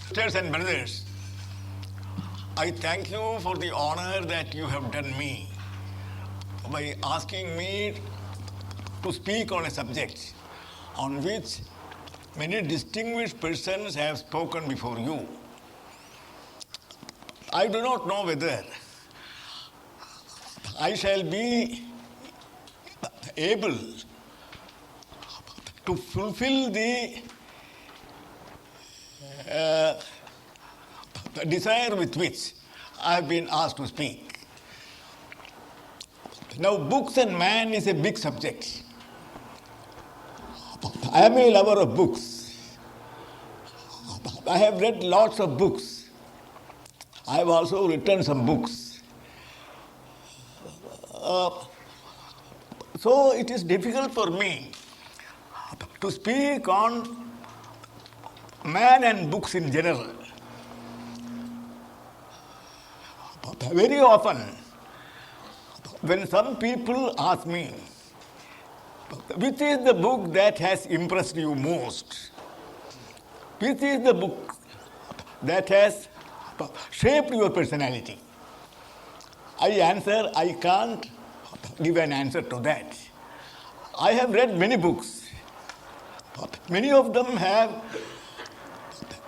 Sisters and brothers, I thank you for the honor that you have done me by asking me to speak on a subject on which many distinguished persons have spoken before you. I do not know whether I shall be able to fulfill the desire with which I have been asked to speak. Now, books and man is a big subject. I am a lover of books. I have read lots of books. I have also written some books. So it is difficult for me to speak on man and books in general. Very often, when some people ask me, which is the book that has impressed you most? Which is the book that has shaped your personality? I answer, I can't give an answer to that. I have read many books. Many of them have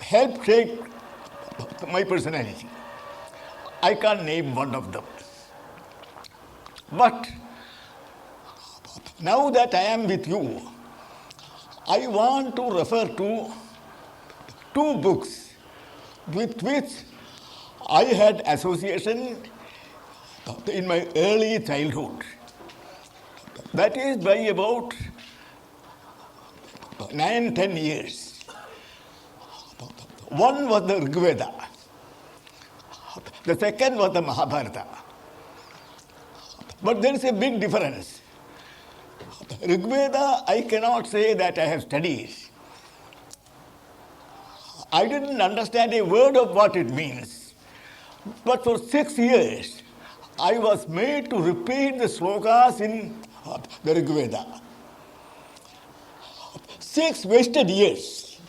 helped shape my personality. I can't name one of them. But now that I am with you, I want to refer to two books with which I had association in my early childhood. That is by about 9-10 years. One was the Rig Veda. The second was the Mahabharata. But there is a big difference. Rig Veda, I cannot say that I have studied. I didn't understand a word of what it means. But for 6 years, I was made to repeat the slokas in the Rig Veda. 6 wasted years.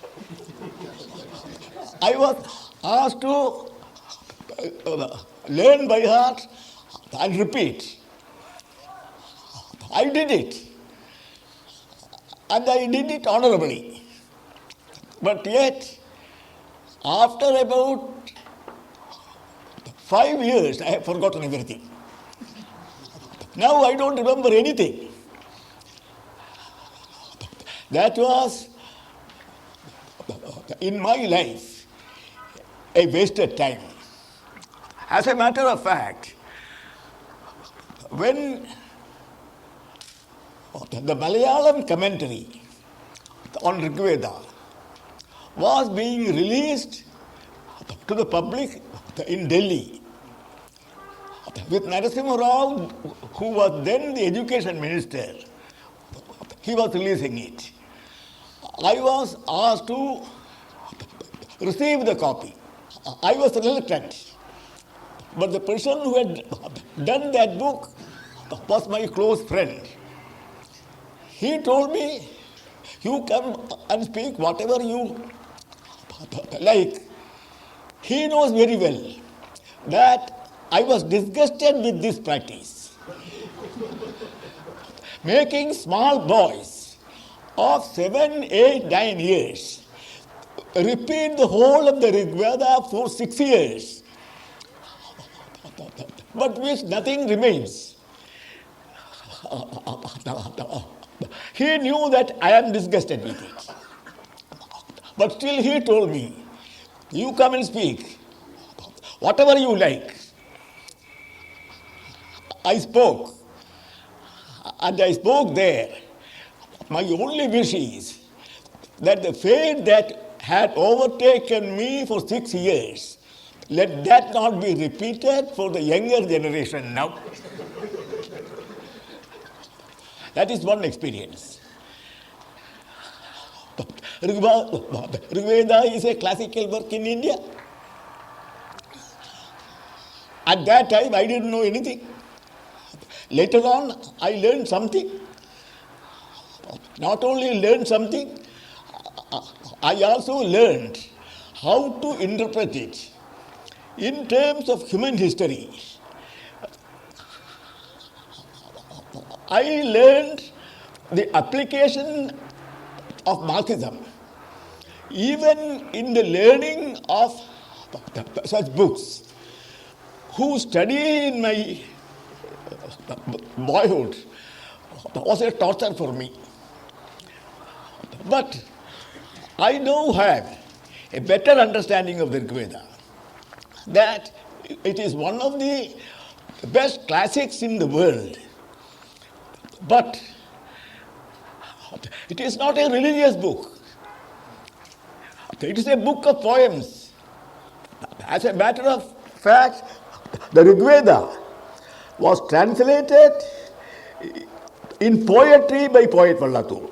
I was asked to learn by heart and repeat. I did it. And I did it honorably. But yet, after about 5 years, I have forgotten everything. Now I don't remember anything. That was, in my life, a wasted time. As a matter of fact, when the Malayalam commentary on Rig Veda was being released to the public in Delhi, with Narasimha Rao, who was then the education minister, he was releasing it. I was asked to receive the copy. I was reluctant. But the person who had done that book was my close friend. He told me, you come and speak whatever you like. He knows very well that I was disgusted with this practice. Making small boys of 7, 8, 9 years repeat the whole of the Rig Veda for 6 years, but which nothing remains. He knew that I am disgusted with it. But still he told me, you come and speak, whatever you like. I spoke, and I spoke there. My only wish is that the fate that had overtaken me for 6 years, let that not be repeated for the younger generation now. That is one experience. Rig Veda is a classical work in India. At that time, I didn't know anything. Later on, I learned something. Not only learned something, I also learned how to interpret it in terms of human history. I learned the application of Marxism even in the learning of such books. Who study in my boyhood was a torture for me. But I now have a better understanding of the Rig Veda, that it is one of the best classics in the world. But it is not a religious book. It is a book of poems. As a matter of fact, the Rig Veda was translated in poetry by poet Vallathur.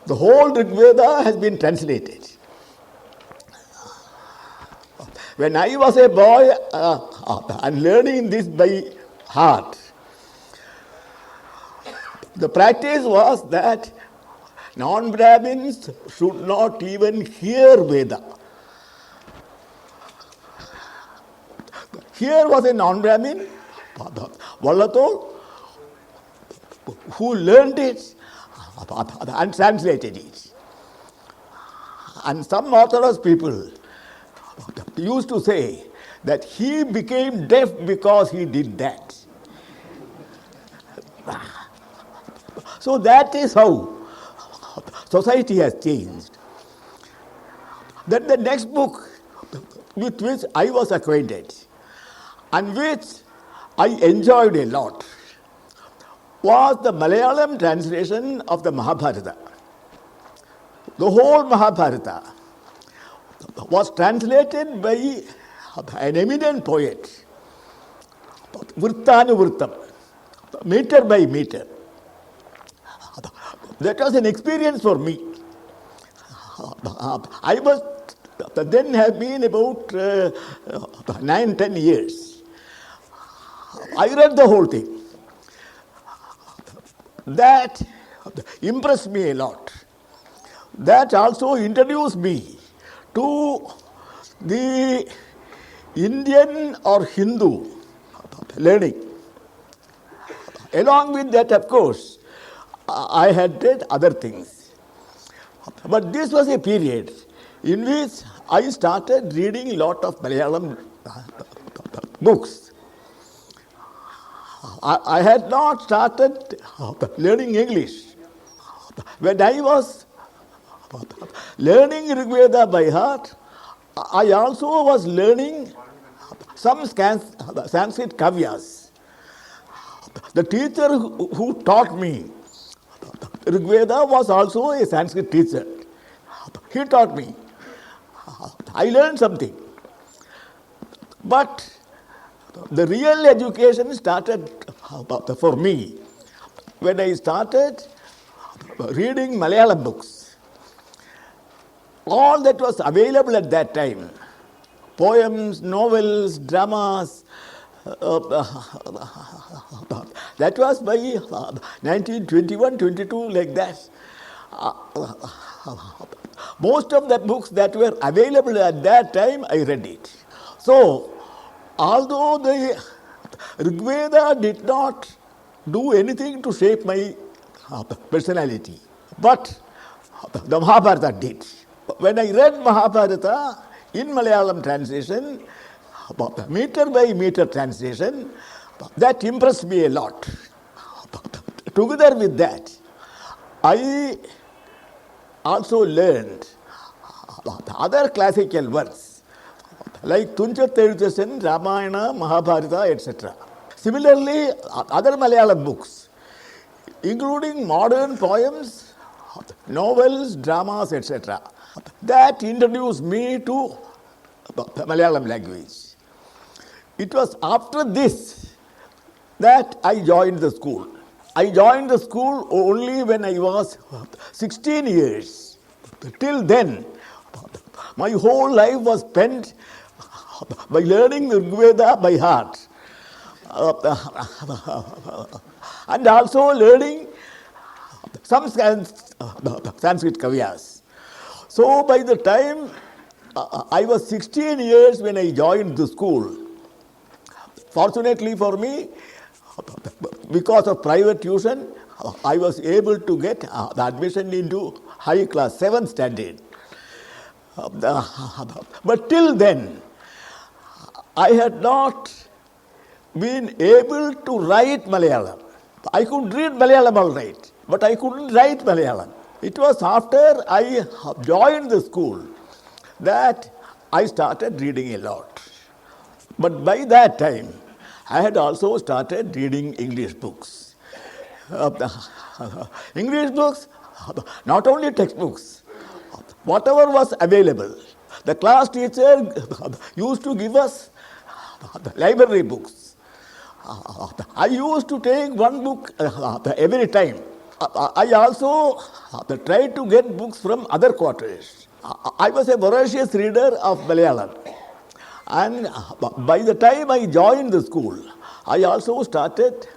The whole Rig Veda has been translated. When I was a boy and learning this by heart, the practice was that non-Brahmins should not even hear Veda. Here was a non-Brahmin, Vallathur, who learned it and translated it. And some Orthodox people used to say that he became deaf because he did that. So that is how society has changed. Then the next book with which I was acquainted and which I enjoyed a lot was the Malayalam translation of the Mahabharata. The whole Mahabharata was translated by an eminent poet, Vrittanuvrittam, meter by meter. That was an experience for me. I must then have been about 9-10 years. I read the whole thing. That impressed me a lot. That also introduced me to the Indian or Hindu learning. Along with that, of course, I had read other things. But this was a period in which I started reading a lot of Malayalam books. I had not started learning English. When I was learning Rig Veda by heart, I also was learning some Sanskrit kavyas. The teacher who taught me Rig Veda was also a Sanskrit teacher. He taught me. I learned something. But the real education started for me when I started reading Malayalam books. All that was available at that time, poems, novels, dramas, that was by 1921, 22, like that. Most of the books that were available at that time, I read it. So, although the Rig Veda did not do anything to shape my personality, but the Mahabharata did. When I read Mahabharata in Malayalam translation, meter by meter translation, that impressed me a lot. Together with that, I also learned other classical works like Tunchatteluthashan, Ramayana, Mahabharata, etc. Similarly, other Malayalam books, including modern poems, novels, dramas, etc. That introduced me to the Malayalam language. It was after this that I joined the school. I joined the school only when I was 16 years. Till then, my whole life was spent by learning the Rig Veda by heart. And also learning some Sanskrit kavyas. So by the time I was 16 years when I joined the school. Fortunately for me, because of private tuition, I was able to get the admission into high class, 7th standard. But till then, I had not been able to write Malayalam. I could read Malayalam all right, but I couldn't write Malayalam. It was after I joined the school that I started reading a lot. But by that time, I had also started reading English books. English books, not only textbooks, whatever was available. The class teacher used to give us library books. I used to take one book every time. I also tried to get books from other quarters. I was a voracious reader of Malayalam. And by the time I joined the school, I also started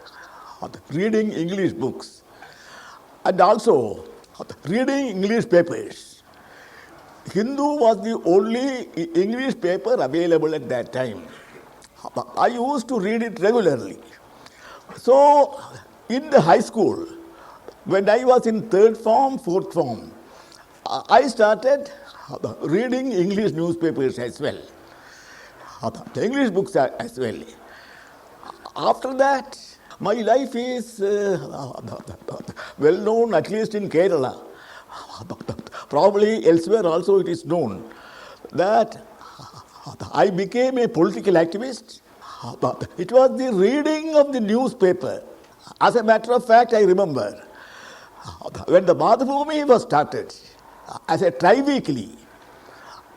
reading English books and also reading English papers. Hindu was the only English paper available at that time. I used to read it regularly. So, in the high school, when I was in 3rd form, 4th form, I started reading English newspapers as well, English books as well. After that, my life is well known, at least in Kerala. Probably elsewhere also it is known that I became a political activist. It was the reading of the newspaper. As a matter of fact, I remember when the Madhubhumi was started as a tri-weekly,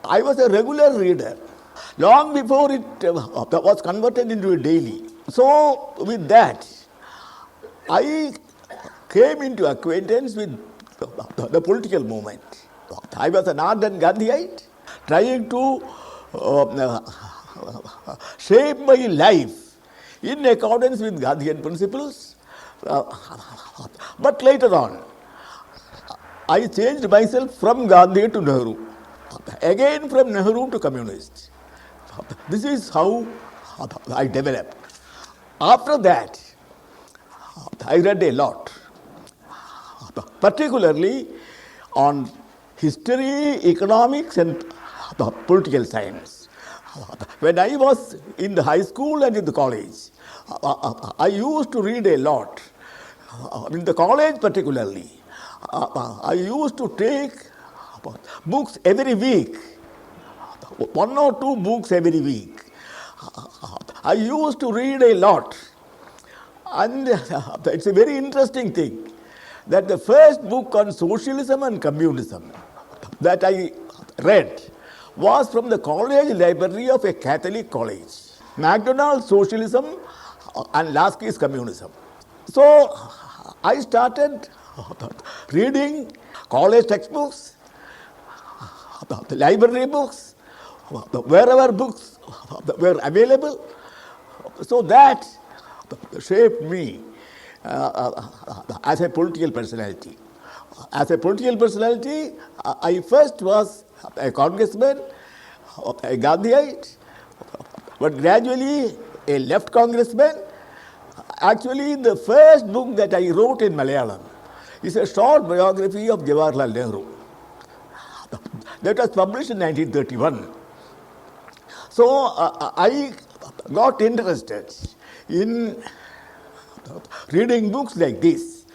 I was a regular reader long before it was converted into a daily. So, with that, I came into acquaintance with the political movement. I was an ardent Gandhiite, trying to shape my life in accordance with Gandhian principles. But later on, I changed myself from Gandhi to Nehru, again from Nehru to communist. This is how I developed. After that, I read a lot, particularly on history, economics, and political science. When I was in the high school and in the college, I used to read a lot. In the college particularly, I used to take books every week, 1 or 2 books every week. I used to read a lot. And it's a very interesting thing that the first book on socialism and communism that I read was from the college library of a Catholic college. MacDonald's Socialism and Lasky's Communism. So I started reading college textbooks, the library books, wherever books were available. So that shaped me as a political personality. As a political personality, I first was a congressman, a Gandhiite, but gradually a left congressman. Actually, the first book that I wrote in Malayalam is a short biography of Jawaharlal Nehru. That was published in 1931. So I got interested in reading books like this,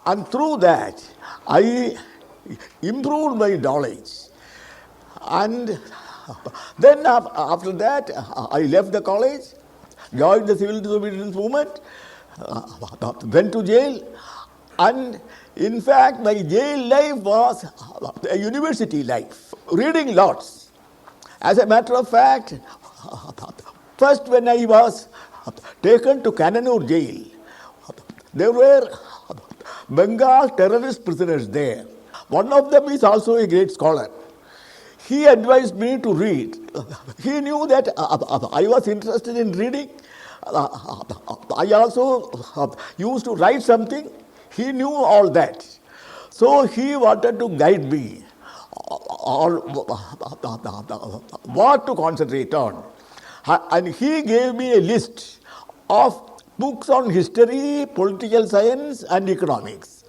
and through that I improved my knowledge. And then after that I left the college, joined the civil disobedience movement, went to jail, and in fact my jail life was a university life, reading lots. As a matter of fact, first when I was taken to Kannur jail, there were Bengal terrorist prisoners there. One of them is also a great scholar. He advised me to read. He knew that I was interested in reading. I also used to write something. He knew all that. So he wanted to guide me what to concentrate on. And he gave me a list of books on history, political science, and economics.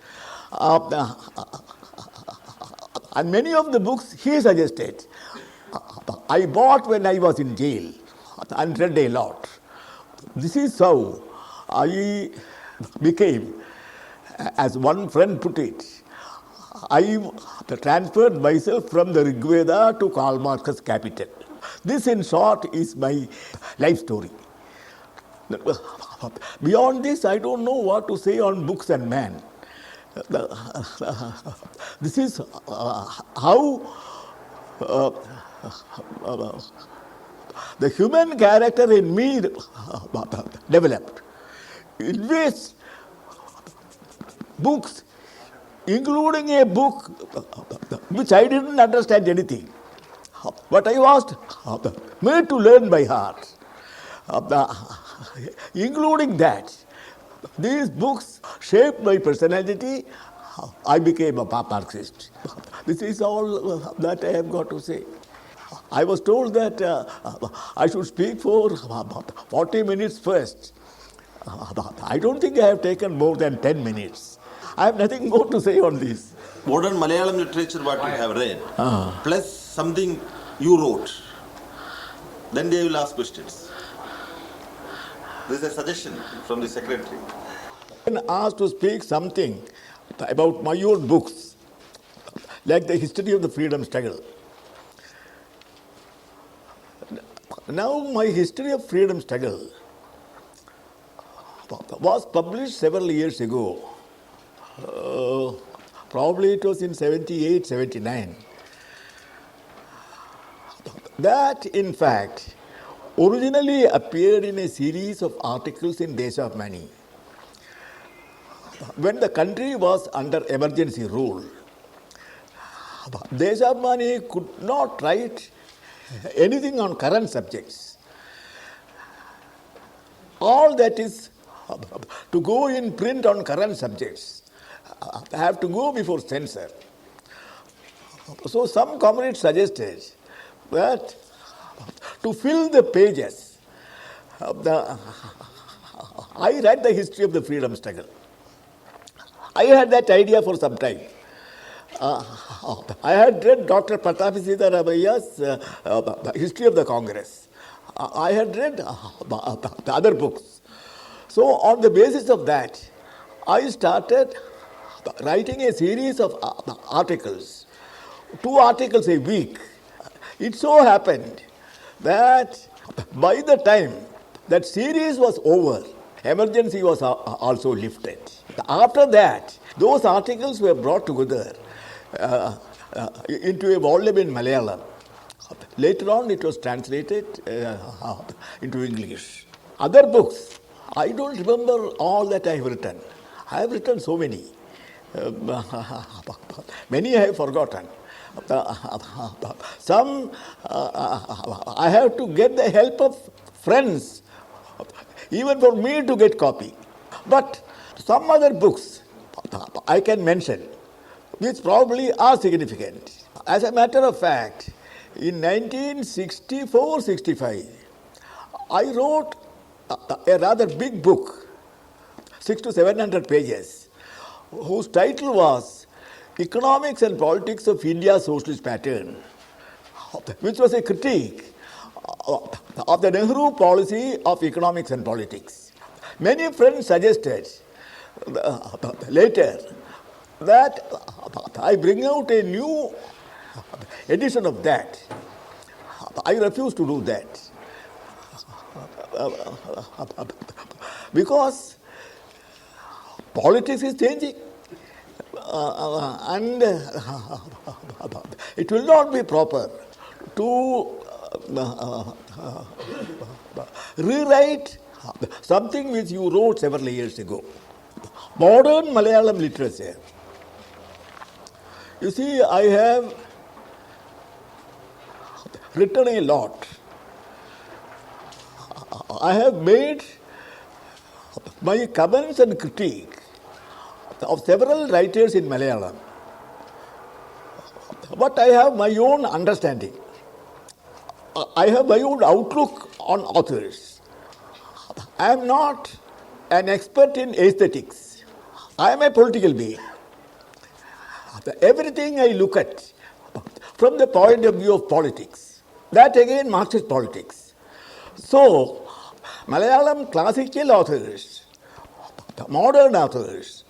And many of the books he suggested, I bought when I was in jail and read a lot. This is how I became, as one friend put it, I transferred myself from the Rig Veda to Karl Marx's Capital. This, in short, is my life story. Beyond this, I don't know what to say on books and man. This is how the human character in me developed. In which books, including a book which I didn't understand anything, but I was made to learn by heart. Including that, these books shaped my personality. I became a Marxist. This is all that I have got to say. I was told that I should speak for 40 minutes first. I don't think I have taken more than 10 minutes. I have nothing more to say on this. Modern Malayalam literature, what you have read, plus something you wrote, then they will ask questions. This is a suggestion from the secretary. When asked to speak something about my own books, like the history of the freedom struggle. Now, my history of freedom struggle was published several years ago. Probably it was in 78, 79. That, in fact, originally appeared in a series of articles in Deshabhimani when the country was under emergency rule. Deshabhimani could not write anything on current subjects. All that is to go in print on current subjects have to go before censor. So some comrades suggested that to fill the pages, I read the history of the freedom struggle. I had that idea for some time. I had read Dr. Pattabhisita Ramayya's History of the Congress. I had read the other books. So on the basis of that, I started writing a series of articles, 2 articles a week. It so happened that by the time that series was over, emergency was also lifted. After that, those articles were brought together into a volume in Malayalam. Later on, it was translated into English. Other books, I don't remember all that I have written. I have written so many. Many I have forgotten. Some I have to get the help of friends, even for me to get copy. But some other books I can mention, which probably are significant. As a matter of fact, in 1964-65, I wrote a rather big book, 600 to 700 pages, whose title was Economics and Politics of India's Socialist Pattern, which was a critique of the Nehru policy of economics and politics. Many friends suggested later that I bring out a new edition of that. I refused to do that because politics is changing and it will not be proper to rewrite something which you wrote several years ago. Modern Malayalam literature. You see, I have written a lot. I have made my comments and critique of several writers in Malayalam. But I have my own understanding. I have my own outlook on authors. I am not an expert in aesthetics. I am a political being. Everything I look at from the point of view of politics, that again Marxist politics. So, Malayalam classical authors, modern authors,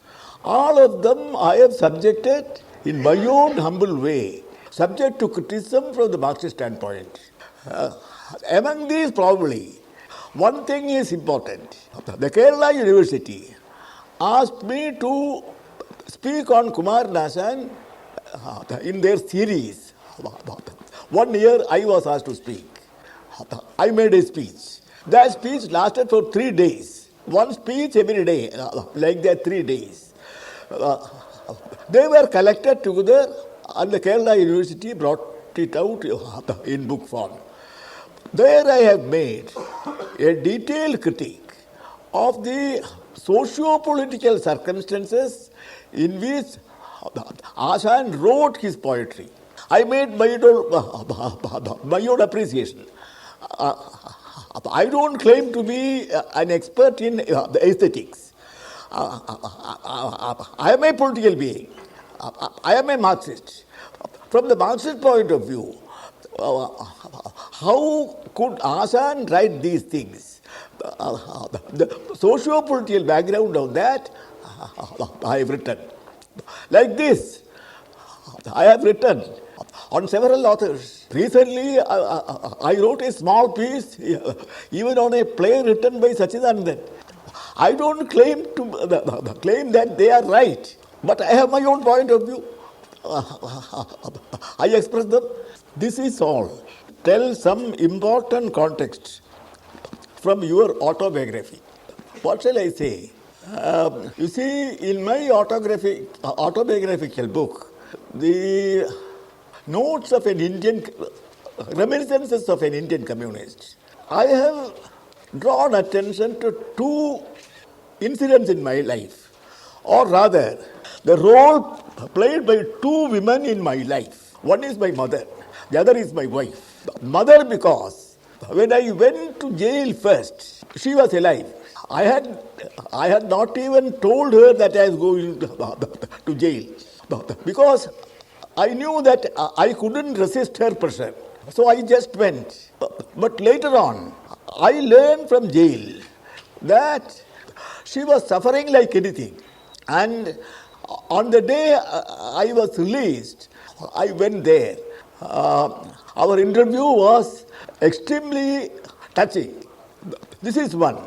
all of them I have subjected in my own humble way, subject to criticism from the Marxist standpoint. Among these, probably, one thing is important. The Kerala University asked me to speak on Kumar Nasan in their series. 1 year I was asked to speak. I made a speech. That speech lasted for 3 days. One speech every day, like that 3 days. They were collected together and the Kerala University brought it out in book form. There I have made a detailed critique of the socio-political circumstances in which Ashan wrote his poetry. I made my own appreciation. I don't claim to be an expert in the aesthetics. I am a political being. I am a Marxist. From the Marxist point of view, how could Ashan write these things? The socio-political background of that, I have written. Like this, I have written on several authors. Recently, I wrote a small piece, even on a play written by Sachidanandan. I don't claim that they are right, but I have my own point of view. I express them. This is all. Tell some important context from your autobiography. What shall I say? You see, in my autobiographical book, the notes of an Indian, reminiscences of an Indian communist, I have drawn attention to 2 incidents in my life, or rather, the role played by 2 women in my life. One is my mother, the other is my wife. Mother, because when I went to jail first, she was alive. I had not even told her that I was going to jail, because I knew that I couldn't resist her pressure. So I just went. But later on, I learned from jail that she was suffering like anything. And on the day I was released, I went there. Our interview was extremely touching. This is one.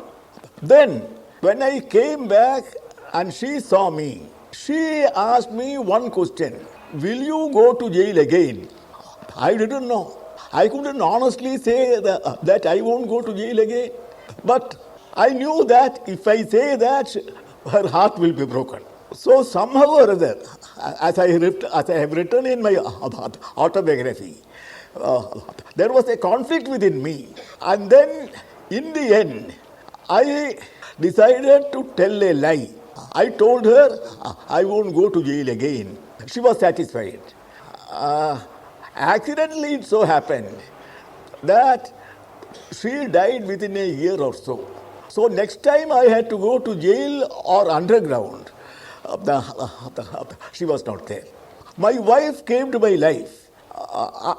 Then, when I came back and she saw me, she asked me one question: will you go to jail again? I didn't know. I couldn't honestly say that I won't go to jail again. But I knew that if I say that, her heart will be broken. So somehow or other, as I have written in my autobiography, there was a conflict within me. And then, in the end, I decided to tell a lie. I told her I won't go to jail again. She was satisfied. Accidentally, it so happened that she died within a year or so. So next time I had to go to jail or underground, she was not there. My wife came to my life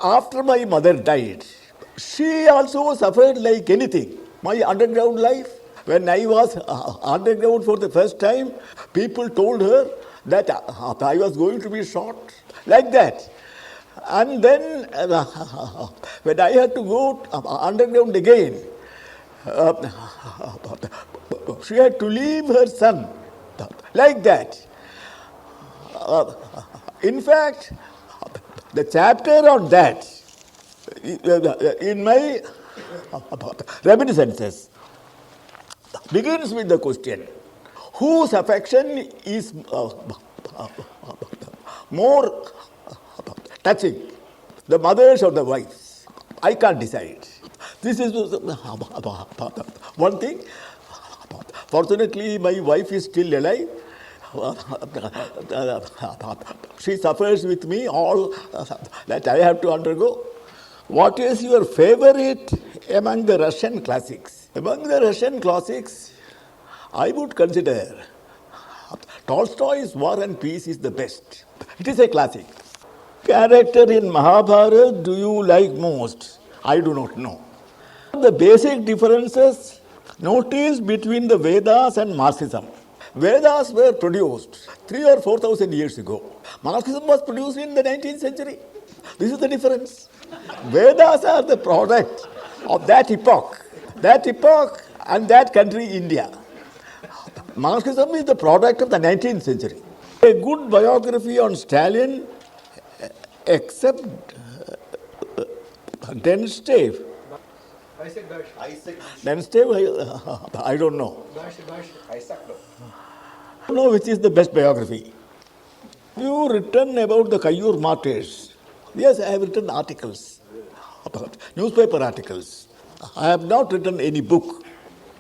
after my mother died. She also suffered like anything. My underground life, when I was underground for the first time, people told her that I was going to be shot, like that. And then when I had to go underground again, she had to leave her son, like that. In fact, the chapter on that in my reminiscences begins with the question: whose affection is more touching, the mother's or the wife's? I can't decide. This is one thing. Fortunately, my wife is still alive. She suffers with me all that I have to undergo. What is your favorite among the Russian classics? Among the Russian classics, I would consider Tolstoy's War and Peace is the best. It is a classic. Character in Mahabharata do you like most? I do not know. The basic differences noticed between the Vedas and Marxism. Vedas were produced 3 or 4,000 years ago. Marxism was produced in the 19th century. This is the difference. Vedas are the product of that epoch and that country, India. Marxism is the product of the 19th century. A good biography on Stalin, except Denstave. Denstave, I don't know. I don't know which is the best biography. You written about the Kannur martyrs. Yes, I have written articles, about newspaper articles. I have not written any book.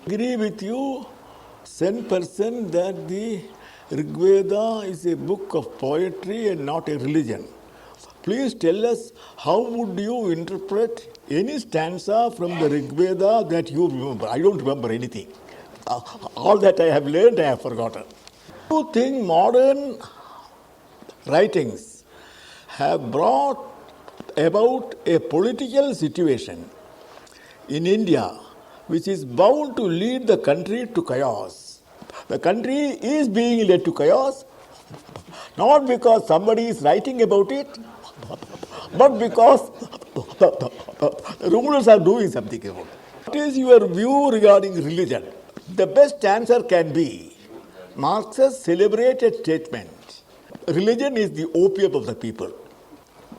I agree with you 10% that the Rig Veda is a book of poetry and not a religion. Please tell us, how would you interpret any stanza from the Rig Veda that you remember? I don't remember anything. All that I have learned, I have forgotten. Do you think modern writings have brought about a political situation in India which is bound to lead the country to chaos? The country is being led to chaos, not because somebody is writing about it, but because the rulers are doing something about it. What is your view regarding religion? The best answer can be Marx's celebrated statement: religion is the opium of the people.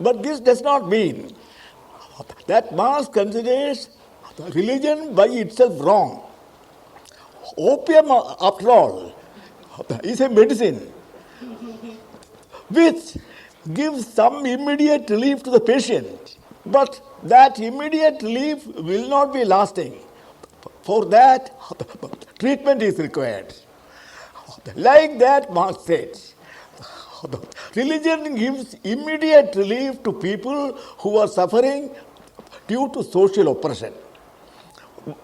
But this does not mean that Marx considers religion by itself wrong. Opium, after all, is a medicine which gives some immediate relief to the patient. But that immediate relief will not be lasting. For that, treatment is required. Like that, Marx said, religion gives immediate relief to people who are suffering due to social oppression.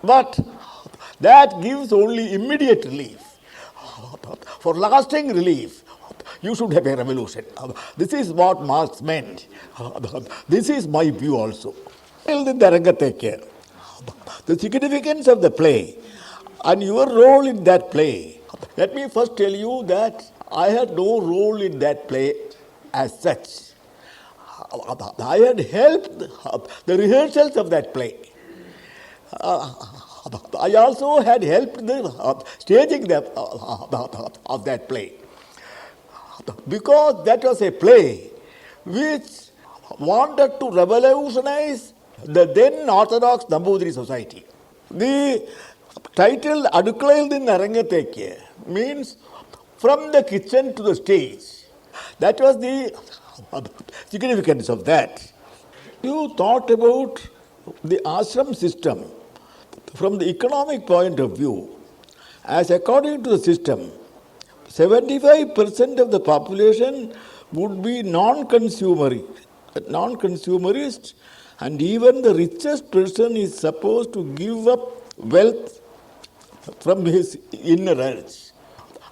But that gives only immediate relief. For lasting relief, you should have a revolution. This is what Marx meant. This is my view also. The significance of the play and your role in that play. Let me first tell you that I had no role in that play as such. I had helped the rehearsals of that play. I also had helped the staging of that play. Because that was a play which wanted to revolutionize the then Orthodox Nambudiri society. The title Adukkalayil Ninnu Arangathekku means from the kitchen to the stage. That was the significance of that. You thought about the ashram system from the economic point of view, as according to the system, 75% of the population would be non-consumerist, and even the richest person is supposed to give up wealth from his inner urge.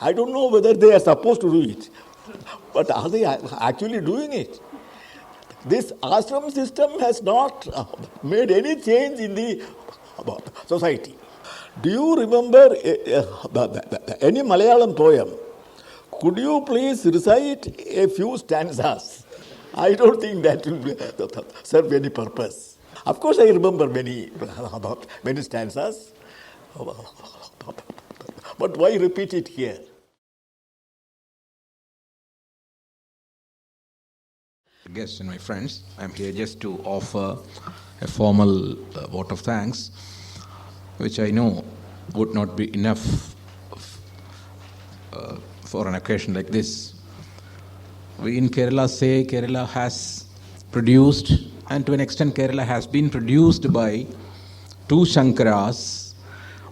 I don't know whether they are supposed to do it, but are they actually doing it? This ashram system has not made any change in the society. Do you remember any Malayalam poem? Could you please recite a few stanzas? I don't think that will serve any purpose. Of course, I remember many stanzas, but why repeat it here? Guests and my friends, I'm here just to offer a formal vote of thanks, which I know would not be enough for an occasion like this. We in Kerala say Kerala has produced, and to an extent Kerala has been produced by two Shankaras.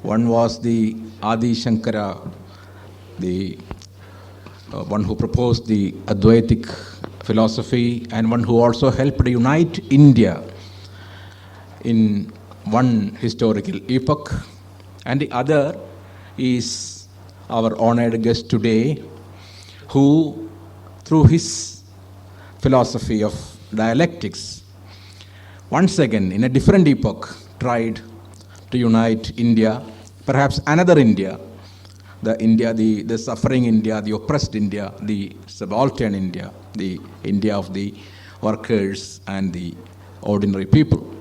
One was the Adi Shankara, the one who proposed the Advaitic philosophy and one who also helped unite India in one historical epoch. And the other is our honored guest today, who, through his philosophy of dialectics, once again, in a different epoch, tried to unite India, perhaps another India, the suffering India, the oppressed India, the subaltern India, the India of the workers and the ordinary people.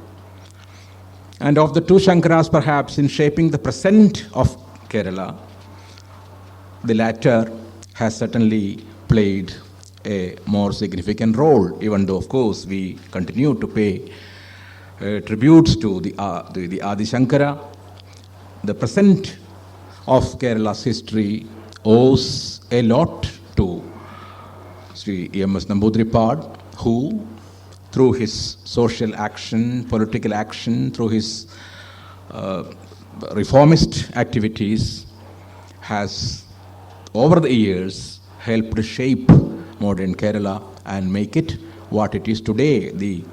And of the two Shankaras, perhaps, in shaping the present of Kerala, the latter has certainly played a more significant role, even though, of course, we continue to pay tributes to the Adi Shankara. The present of Kerala's history owes a lot to Sri M S Namboodirippad, who, through his social action, political action, through his reformist activities, has over the years helped shape modern Kerala and make it what it is today, the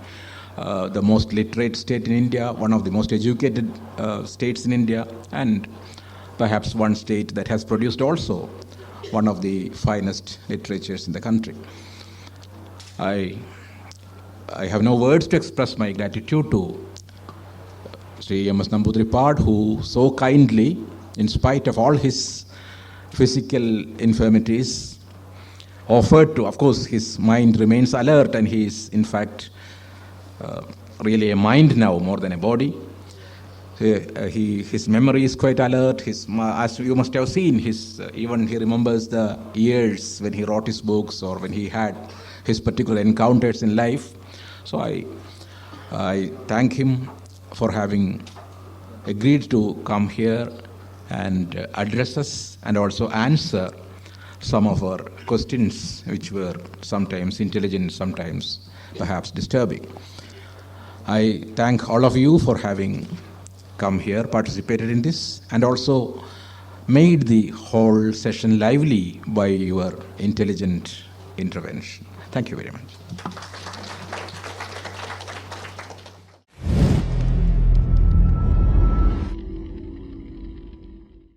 most literate state in India, one of the most educated states in India, and perhaps one state that has produced also one of the finest literatures in the country. I have no words to express my gratitude to Sri M S Namboodirippad, who so kindly, in spite of all his physical infirmities, offered to, of course, his mind remains alert and he is, in fact, really a mind now more than a body. His memory is quite alert. As you must have seen, even he remembers the years when he wrote his books or when he had his particular encounters in life. So I thank him for having agreed to come here and address us and also answer some of our questions, which were sometimes intelligent, sometimes perhaps disturbing. I thank all of you for having come here, participated in this, and also made the whole session lively by your intelligent intervention. Thank you very much.